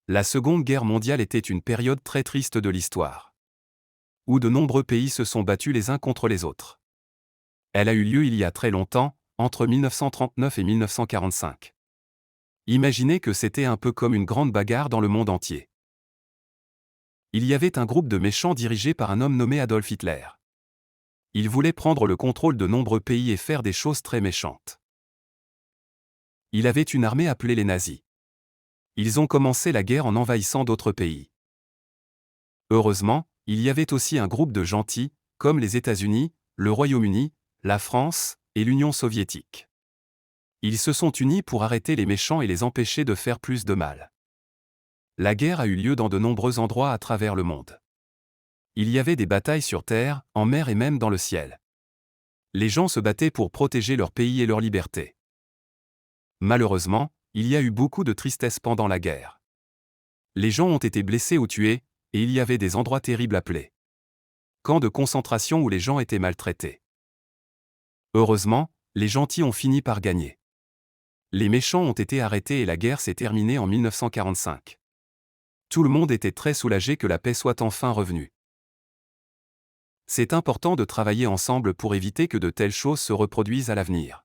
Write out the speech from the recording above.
La Seconde Guerre mondiale était une période très triste de l'histoire, où de nombreux pays se sont battus les uns contre les autres. Elle a eu lieu il y a très longtemps, entre 1939 et 1945. Imaginez que c'était un peu comme une grande bagarre dans le monde entier. Il y avait un groupe de méchants dirigé par un homme nommé Adolf Hitler. Il voulait prendre le contrôle de nombreux pays et faire des choses très méchantes. Il avait une armée appelée les nazis. Ils ont commencé la guerre en envahissant d'autres pays. Heureusement, il y avait aussi un groupe de gentils, comme les États-Unis, le Royaume-Uni, la France et l'Union soviétique. Ils se sont unis pour arrêter les méchants et les empêcher de faire plus de mal. La guerre a eu lieu dans de nombreux endroits à travers le monde. Il y avait des batailles sur terre, en mer et même dans le ciel. Les gens se battaient pour protéger leur pays et leur liberté. Malheureusement, il y a eu beaucoup de tristesse pendant la guerre. Les gens ont été blessés ou tués, et il y avait des endroits terribles appelés camps de concentration où les gens étaient maltraités. Heureusement, les gentils ont fini par gagner. Les méchants ont été arrêtés et la guerre s'est terminée en 1945. Tout le monde était très soulagé que la paix soit enfin revenue. C'est important de travailler ensemble pour éviter que de telles choses se reproduisent à l'avenir.